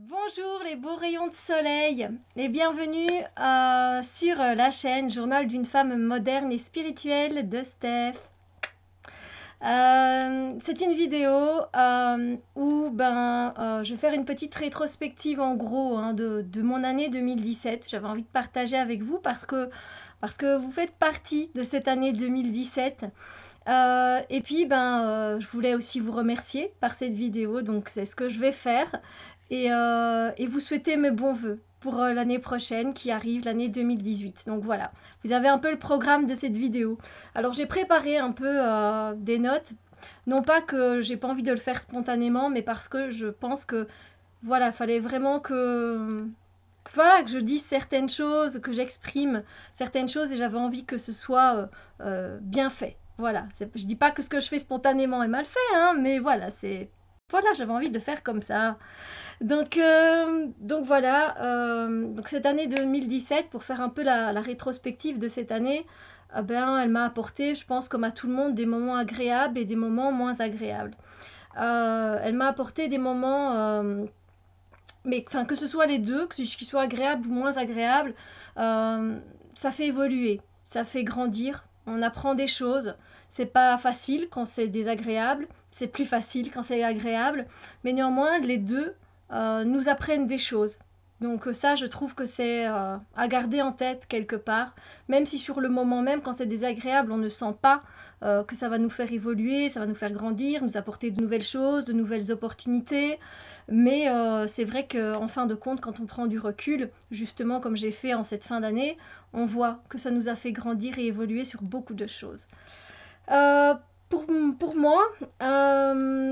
Bonjour les beaux rayons de soleil et bienvenue sur la chaîne Journal d'une femme moderne et spirituelle de Steph. C'est une vidéo où je vais faire une petite rétrospective en gros de mon année 2017. J'avais envie de partager avec vous parce que vous faites partie de cette année 2017. Et puis, je voulais aussi vous remercier par cette vidéo, donc c'est ce que je vais faire. Et vous souhaiter mes bons voeux pour l'année prochaine qui arrive, l'année 2018. Donc voilà, vous avez un peu le programme de cette vidéo. Alors j'ai préparé un peu des notes, non pas que j'ai pas envie de le faire spontanément, mais parce que je pense que voilà, fallait vraiment que voilà, que je dise certaines choses, que j'exprime certaines choses et j'avais envie que ce soit bien fait. Voilà, je dis pas que ce que je fais spontanément est mal fait, hein, mais voilà, voilà, j'avais envie de le faire comme ça. Donc voilà, donc cette année 2017, pour faire un peu la rétrospective de cette année, elle m'a apporté, je pense, comme à tout le monde, des moments agréables et des moments moins agréables. Elle m'a apporté des moments, mais enfin que ce soit les deux, qu'ils soient agréables ou moins agréables, ça fait évoluer, ça fait grandir, on apprend des choses. C'est pas facile quand c'est désagréable, c'est plus facile quand c'est agréable, mais néanmoins les deux nous apprennent des choses. Donc ça, je trouve que c'est à garder en tête quelque part, même si sur le moment même, quand c'est désagréable, on ne sent pas que ça va nous faire évoluer, ça va nous faire grandir, nous apporter de nouvelles choses, de nouvelles opportunités. Mais c'est vrai qu'en fin de compte, quand on prend du recul, justement comme j'ai fait en cette fin d'année, on voit que ça nous a fait grandir et évoluer sur beaucoup de choses. Euh, pour moi,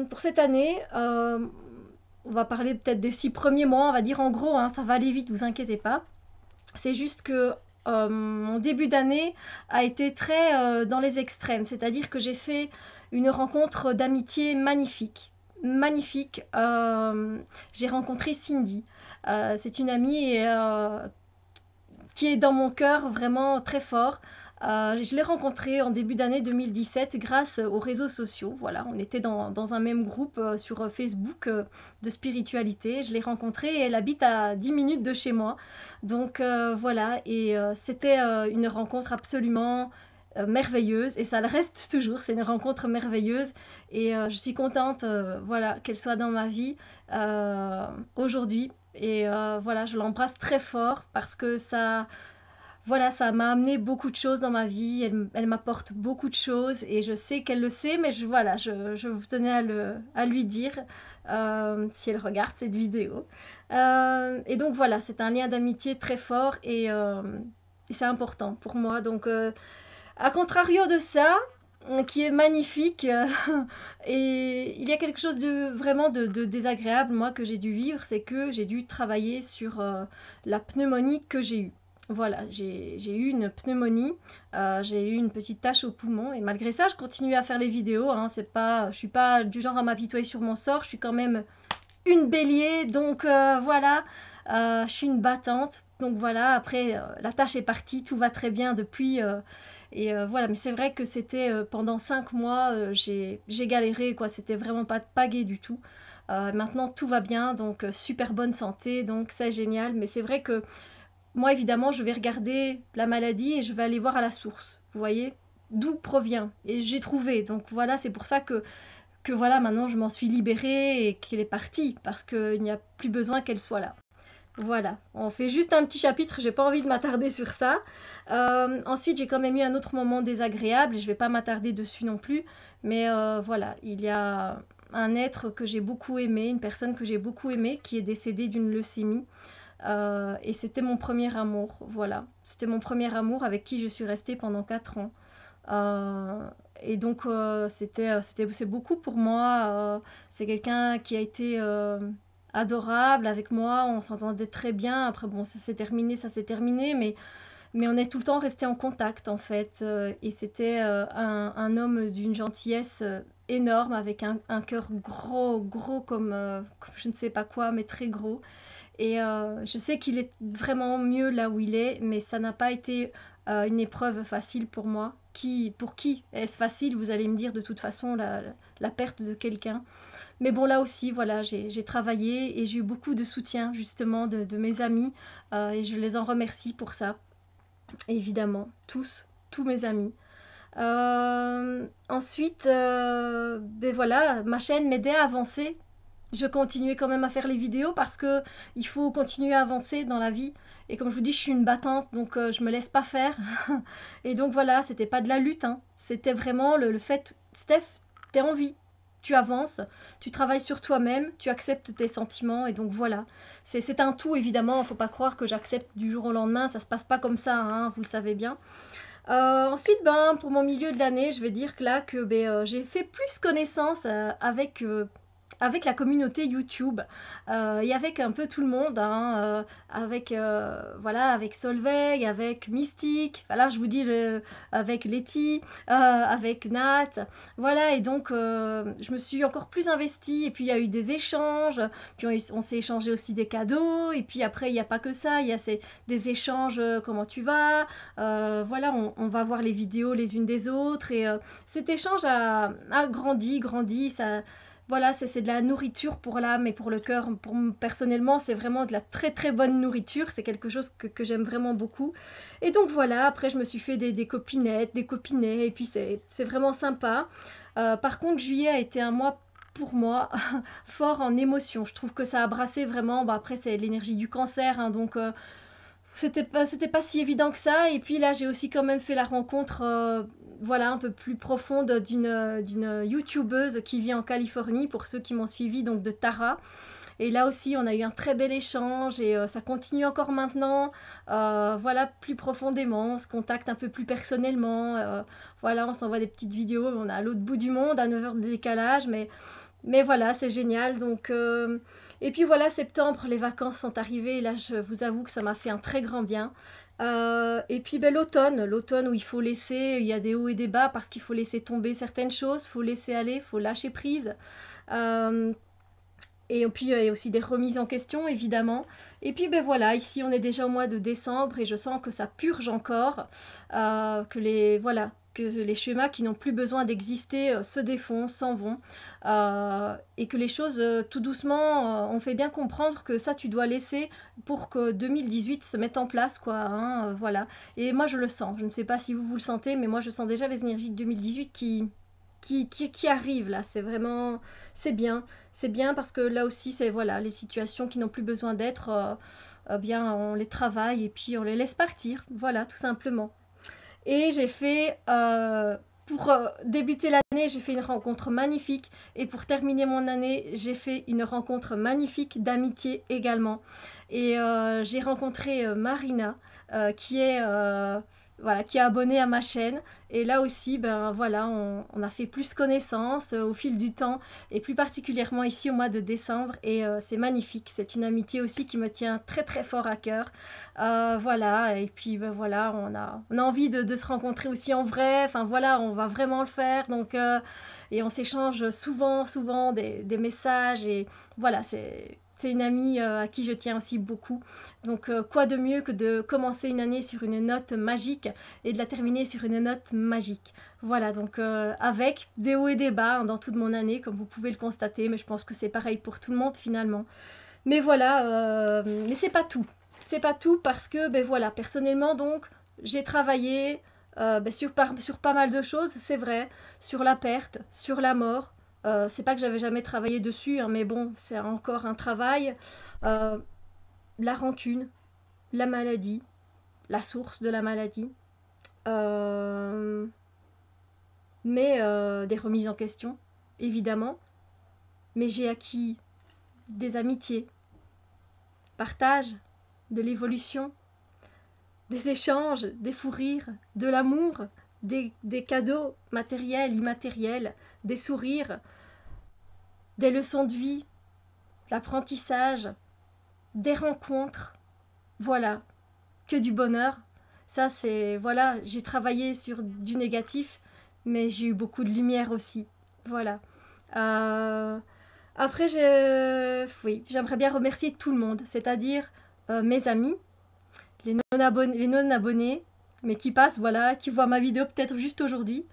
pour cette année, on va parler peut-être des 6 premiers mois, on va dire en gros, hein, ça va aller vite, vous inquiétez pas. C'est juste que mon début d'année a été très dans les extrêmes, c'est-à-dire que j'ai fait une rencontre d'amitié magnifique. Magnifique. J'ai rencontré Cindy. C'est une amie qui est dans mon cœur vraiment très fort. Je l'ai rencontrée en début d'année 2017 grâce aux réseaux sociaux. Voilà, on était dans un même groupe sur Facebook de spiritualité. Je l'ai rencontrée et elle habite à 10 minutes de chez moi. Donc voilà, et c'était une rencontre absolument merveilleuse et ça le reste toujours. C'est une rencontre merveilleuse et je suis contente voilà, qu'elle soit dans ma vie aujourd'hui. Et voilà, je l'embrasse très fort parce que voilà, ça m'a amené beaucoup de choses dans ma vie. Elle m'apporte beaucoup de choses et je sais qu'elle le sait, mais voilà, je tenais à lui dire si elle regarde cette vidéo. Et donc voilà, c'est un lien d'amitié très fort et c'est important pour moi. Donc, à contrario de ça, qui est magnifique, et il y a quelque chose de vraiment de désagréable, moi, que j'ai dû vivre, c'est que j'ai dû travailler sur la pneumonie que j'ai eue. Voilà, j'ai eu une pneumonie, j'ai eu une petite tache au poumon et malgré ça, je continue à faire les vidéos. Hein, c'est pas, je suis pas du genre à m'apitoyer sur mon sort. Je suis quand même une bélier, donc voilà, je suis une battante. Donc voilà, après la tâche est partie, tout va très bien depuis. Voilà, mais c'est vrai que c'était pendant 5 mois, j'ai galéré, quoi. C'était vraiment pas gai du tout. Maintenant, tout va bien, donc super bonne santé, donc c'est génial. Mais c'est vrai que moi, évidemment, je vais regarder la maladie et je vais aller voir à la source. Vous voyez d'où provient. Et j'ai trouvé. Donc voilà, c'est pour ça que voilà, maintenant je m'en suis libérée et qu'elle est partie parce qu'il n'y a plus besoin qu'elle soit là. Voilà, on fait juste un petit chapitre, j'ai pas envie de m'attarder sur ça. Ensuite, j'ai quand même eu un autre moment désagréable et je vais pas m'attarder dessus non plus, mais voilà, il y a un être que j'ai beaucoup aimé, une personne que j'ai beaucoup aimée qui est décédée d'une leucémie. Et c'était mon premier amour, voilà. C'était mon premier amour avec qui je suis restée pendant 4 ans. Euh, et donc, c'est beaucoup pour moi. C'est quelqu'un qui a été adorable avec moi. On s'entendait très bien. Après, bon, ça s'est terminé, mais on est tout le temps resté en contact, en fait. Et c'était un homme d'une gentillesse énorme, avec un cœur gros, gros comme je ne sais pas quoi, mais très gros. Et je sais qu'il est vraiment mieux là où il est, mais ça n'a pas été une épreuve facile pour moi. Pour qui est-ce facile? Vous allez me dire de toute façon la perte de quelqu'un. Mais bon, là aussi, voilà, j'ai travaillé et j'ai eu beaucoup de soutien justement de mes amis et je les en remercie pour ça, évidemment, tous mes amis. Ensuite, ben voilà, ma chaîne m'aidait à avancer. Je continuais quand même à faire les vidéos parce que il faut continuer à avancer dans la vie. Et comme je vous dis, je suis une battante, donc je me laisse pas faire. Et donc voilà, c'était pas de la lutte, hein. C'était vraiment le fait, Steph, t'es en vie, tu avances, tu travailles sur toi-même, tu acceptes tes sentiments, et donc voilà. C'est un tout, évidemment, faut pas croire que j'accepte du jour au lendemain, ça se passe pas comme ça, hein, vous le savez bien. Ensuite, ben, pour mon milieu de l'année, je vais dire que là, que ben, j'ai fait plus connaissance avec la communauté YouTube et avec un peu tout le monde, hein, avec, voilà, avec Solveig, avec Mystique, voilà, je vous dis, avec Letty, avec Nat, voilà, et donc je me suis encore plus investie, et puis il y a eu des échanges, puis on s'est échangé aussi des cadeaux, et puis après, il n'y a pas que ça, il y a des échanges, comment tu vas, voilà, on va voir les vidéos les unes des autres, et cet échange a grandi, ça, voilà, c'est de la nourriture pour l'âme et pour le cœur. Personnellement, c'est vraiment de la très très bonne nourriture. C'est quelque chose que j'aime vraiment beaucoup. Et donc voilà, après je me suis fait des copinettes, des copinets, et puis c'est vraiment sympa. Par contre, juillet a été un mois pour moi fort en émotion. Je trouve que ça a brassé vraiment. Bah, après, c'est l'énergie du cancer, hein, donc c'était pas si évident que ça. Et puis là, j'ai aussi quand même fait la rencontre, voilà, un peu plus profonde d'une youtubeuse qui vit en Californie, pour ceux qui m'ont suivi, donc de Tara. Et là aussi, on a eu un très bel échange et ça continue encore maintenant. Voilà, plus profondément, on se contacte un peu plus personnellement. Voilà, on s'envoie des petites vidéos. On est à l'autre bout du monde, à 9 heures de décalage, mais voilà, c'est génial. Donc, et puis voilà, septembre, les vacances sont arrivées. Et là, je vous avoue que ça m'a fait un très grand bien. Et puis ben, l'automne où il faut laisser, il y a des hauts et des bas parce qu'il faut laisser tomber certaines choses, il faut laisser aller, il faut lâcher prise. Euh, et puis, il y a aussi des remises en question, évidemment. Et puis, ben voilà, ici, on est déjà au mois de décembre et je sens que ça purge encore, voilà, que les schémas qui n'ont plus besoin d'exister se défont, s'en vont, et que les choses, tout doucement, on fait bien comprendre que ça, tu dois laisser pour que 2018 se mette en place, quoi, hein, voilà. Et moi, je le sens. Je ne sais pas si vous le sentez, mais moi, je sens déjà les énergies de 2018 qui arrivent, là. C'est vraiment, c'est bien. C'est bien parce que là aussi, c'est voilà, les situations qui n'ont plus besoin d'être, bien, on les travaille et puis on les laisse partir. Voilà, tout simplement. Et j'ai fait, pour débuter l'année, j'ai fait une rencontre magnifique. Et pour terminer mon année, j'ai fait une rencontre magnifique d'amitié également. Et j'ai rencontré Marina, qui est, voilà, qui est abonnée à ma chaîne. Et là aussi, ben voilà, on a fait plus connaissance au fil du temps, et plus particulièrement ici au mois de décembre. Et c'est magnifique. C'est une amitié aussi qui me tient très très fort à cœur. Voilà, et puis ben, voilà, on a envie de se rencontrer aussi en vrai. Enfin voilà, on va vraiment le faire. Donc, et on s'échange souvent des messages. Et voilà, c'est une amie à qui je tiens aussi beaucoup. Donc, quoi de mieux que de commencer une année sur une note magique et de la terminer sur une note magique. Voilà, donc avec des hauts et des bas, hein, dans toute mon année, comme vous pouvez le constater, mais je pense que c'est pareil pour tout le monde finalement. Mais voilà, mais c'est pas tout. C'est pas tout parce que, ben voilà, personnellement, donc, j'ai travaillé ben, sur pas mal de choses, c'est vrai, sur la perte, sur la mort. C'est pas que j'avais jamais travaillé dessus, hein, mais bon, c'est encore un travail. Euh, la rancune, la maladie, la source de la maladie, euh, mais des remises en question, évidemment. Mais j'ai acquis des amitiés, partage, de l'évolution, des échanges, des fous rires, de l'amour, des cadeaux matériels, immatériels, des sourires, des leçons de vie, l'apprentissage, des rencontres. Voilà, que du bonheur. Ça, c'est, voilà, j'ai travaillé sur du négatif, mais j'ai eu beaucoup de lumière aussi. Voilà. Euh, Après, oui, j'aimerais bien remercier tout le monde, c'est-à-dire mes amis, les non-abonnés, mais qui passent, voilà, qui voient ma vidéo peut-être juste aujourd'hui.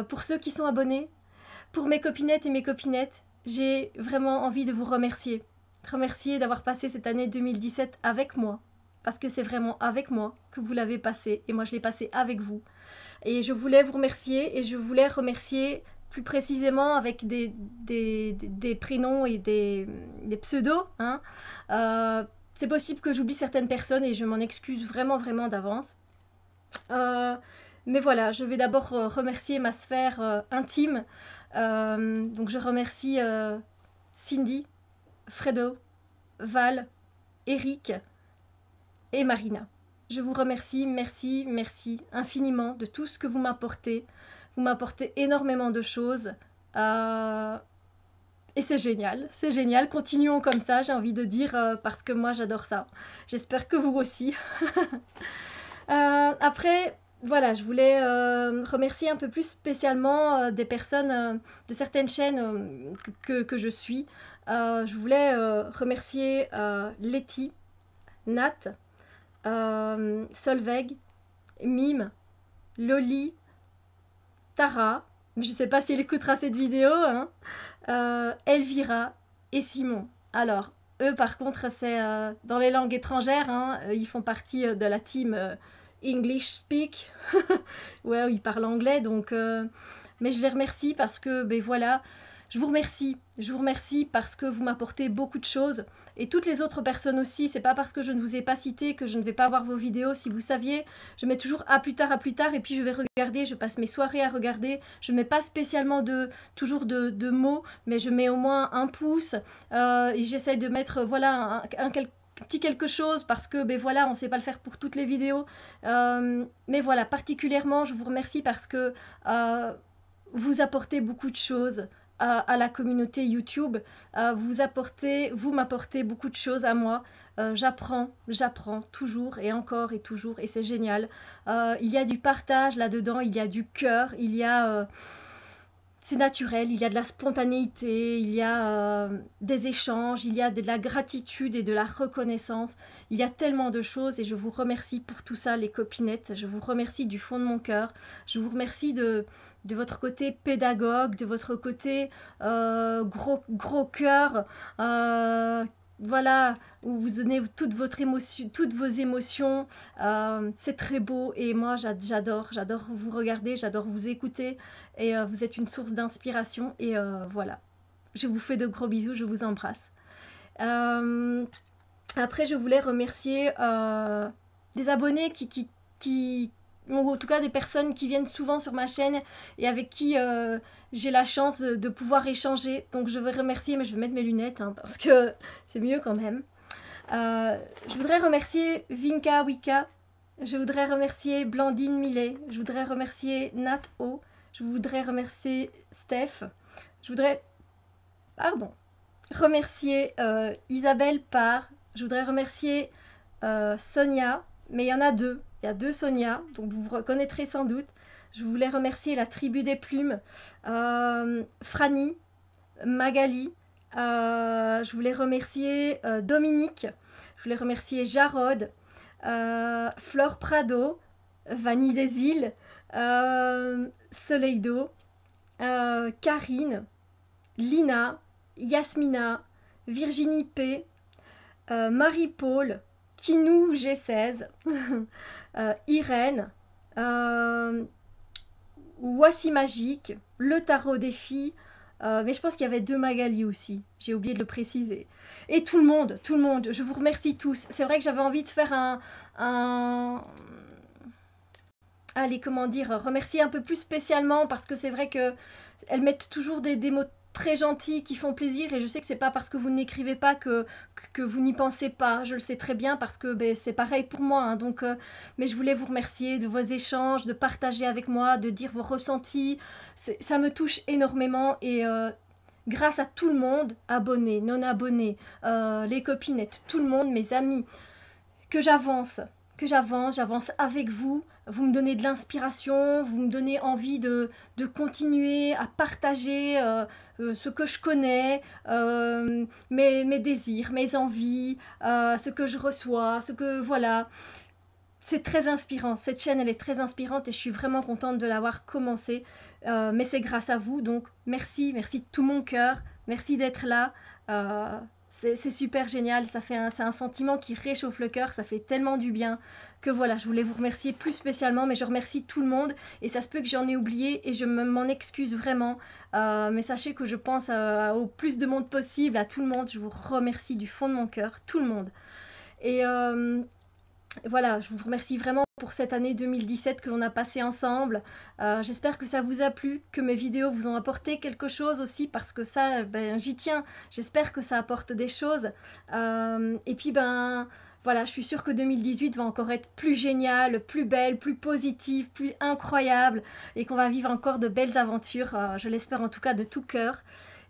Pour ceux qui sont abonnés, pour mes copinettes et mes copinettes, j'ai vraiment envie de vous remercier. Remercier d'avoir passé cette année 2017 avec moi. Parce que c'est vraiment avec moi que vous l'avez passé. Et moi, je l'ai passé avec vous. Et je voulais vous remercier. Et je voulais remercier plus précisément avec des prénoms et des pseudos. Hein. C'est possible que j'oublie certaines personnes et je m'en excuse vraiment, vraiment d'avance. Mais voilà, je vais d'abord remercier ma sphère intime. Donc je remercie Cindy, Fredo, Val, Eric et Marina. Je vous remercie, merci, merci infiniment de tout ce que vous m'apportez. Vous m'apportez énormément de choses. Et c'est génial. Continuons comme ça, j'ai envie de dire, parce que moi j'adore ça. J'espère que vous aussi. Après, voilà, je voulais remercier un peu plus spécialement des personnes de certaines chaînes que je suis. Je voulais remercier Letty, Nat, Solveig, Mime, Loli, Tara, je ne sais pas si elle écoutera cette vidéo, hein, Elvira et Simon. Alors, eux par contre, c'est dans les langues étrangères, hein, ils font partie de la team English Speak, ouais, ils parlent anglais, donc... mais je les remercie parce que, ben voilà, je vous remercie parce que vous m'apportez beaucoup de choses. Et toutes les autres personnes aussi, c'est pas parce que je ne vous ai pas cité que je ne vais pas voir vos vidéos. Si vous saviez, je mets toujours à plus tard, et puis je vais regarder, je passe mes soirées à regarder. Je mets pas spécialement toujours de mots, mais je mets au moins un pouce. J'essaye de mettre, voilà, un petit quelque chose parce que ben voilà, on ne sait pas le faire pour toutes les vidéos, mais voilà, particulièrement je vous remercie parce que vous apportez beaucoup de choses à la communauté YouTube, vous m'apportez beaucoup de choses à moi. J'apprends toujours et encore et toujours, et c'est génial. Il y a du partage là-dedans, il y a du cœur, il y a c'est naturel, il y a de la spontanéité, il y a des échanges, il y a de la gratitude et de la reconnaissance. Il y a tellement de choses et je vous remercie pour tout ça, les copinettes. Je vous remercie du fond de mon cœur. Je vous remercie de votre côté pédagogue, de votre côté gros cœur, voilà, où vous donnez toutes vos émotions. C'est très beau et moi j'adore vous regarder, j'adore vous écouter et vous êtes une source d'inspiration et voilà. Je vous fais de gros bisous, je vous embrasse. Après, je voulais remercier des abonnés ou en tout cas des personnes qui viennent souvent sur ma chaîne et avec qui j'ai la chance de pouvoir échanger. Donc je veux remercier, mais je vais mettre mes lunettes hein, parce que c'est mieux quand même. Je voudrais remercier Vinka Wika, je voudrais remercier Blandine Millet, je voudrais remercier Nat O, je voudrais remercier Steph, je voudrais remercier Isabelle Parr, je voudrais remercier Sonia, mais il y en a deux. Il y a deux Sonia, donc vous vous reconnaîtrez sans doute. Je voulais remercier la tribu des plumes, Franny, Magali. Je voulais remercier Dominique. Je voulais remercier Jarod, Flore Prado, Vanille des îles, Soleil d'eau, Karine, Lina, Yasmina, Virginie P, Marie-Paul, Kinou G16, Irène, Voici Magique, Le Tarot des filles, mais je pense qu'il y avait deux Magali aussi, j'ai oublié de le préciser. Et tout le monde, je vous remercie tous. C'est vrai que j'avais envie de faire allez, comment dire, remercier un peu plus spécialement parce que c'est vrai qu'elles mettent toujours des mots très gentils qui font plaisir et je sais que c'est pas parce que vous n'écrivez pas que vous n'y pensez pas. Je le sais très bien parce que ben, c'est pareil pour moi. Hein, donc, mais je voulais vous remercier de vos échanges, de partager avec moi, de dire vos ressentis. Ça me touche énormément et grâce à tout le monde, abonnés, non abonnés, les copinettes, tout le monde, mes amis, que j'avance avec vous. Vous me donnez de l'inspiration, vous me donnez envie de continuer à partager ce que je connais, mes désirs, mes envies, ce que je reçois, voilà. C'est très inspirant, cette chaîne elle est très inspirante et je suis vraiment contente de l'avoir commencée, mais c'est grâce à vous, donc merci de tout mon cœur, Merci d'être là. C'est super génial, c'est un sentiment qui réchauffe le cœur, ça fait tellement du bien que voilà, je voulais vous remercier plus spécialement, mais je remercie tout le monde et ça se peut que j'en ai oublié et je m'en excuse vraiment. Mais sachez que je pense au plus de monde possible, à tout le monde. Je vous remercie du fond de mon cœur, tout le monde. Et voilà, je vous remercie vraiment pour cette année 2017 que l'on a passée ensemble. J'espère que ça vous a plu, que mes vidéos vous ont apporté quelque chose aussi, parce que ça, ben, j'y tiens. J'espère que ça apporte des choses. Et puis, ben, voilà, je suis sûre que 2018 va encore être plus génial, plus belle, plus positive, plus incroyable, et qu'on va vivre encore de belles aventures. Je l'espère en tout cas de tout cœur.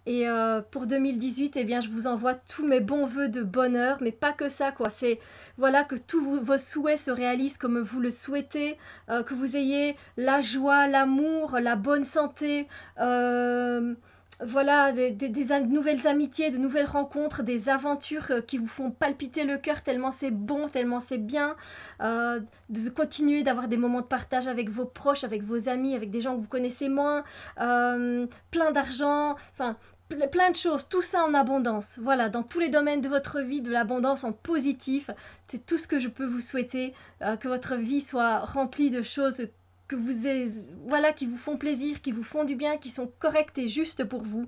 Et pour 2018, eh bien, je vous envoie tous mes bons voeux de bonheur, mais pas que ça, quoi. C'est voilà que tous vos souhaits se réalisent comme vous le souhaitez, que vous ayez la joie, l'amour, la bonne santé, voilà, nouvelles amitiés, de nouvelles rencontres, des aventures qui vous font palpiter le cœur tellement c'est bon, tellement c'est bien, de continuer d'avoir des moments de partage avec vos proches, avec vos amis, avec des gens que vous connaissez moins, plein d'argent, enfin plein de choses, tout ça en abondance. Voilà, dans tous les domaines de votre vie, de l'abondance en positif. C'est tout ce que je peux vous souhaiter, que votre vie soit remplie de choses que voilà, qui vous font plaisir, qui vous font du bien, qui sont correctes et justes pour vous.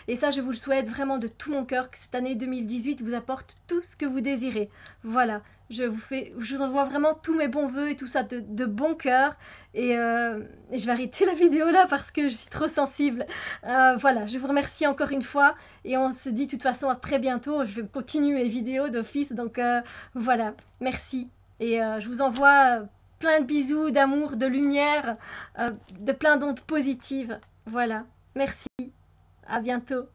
Et ça, je vous le souhaite vraiment de tout mon cœur, que cette année 2018 vous apporte tout ce que vous désirez. Voilà, je vous envoie vraiment tous mes bons voeux et tout ça de bon cœur. Et je vais arrêter la vidéo là parce que je suis trop sensible. Voilà, je vous remercie encore une fois et on se dit de toute façon à très bientôt. Je vais continuer mes vidéos d'office, donc voilà, merci. Et je vous envoie plein de bisous, d'amour, de lumière, de plein d'ondes positives. Voilà, merci, à bientôt.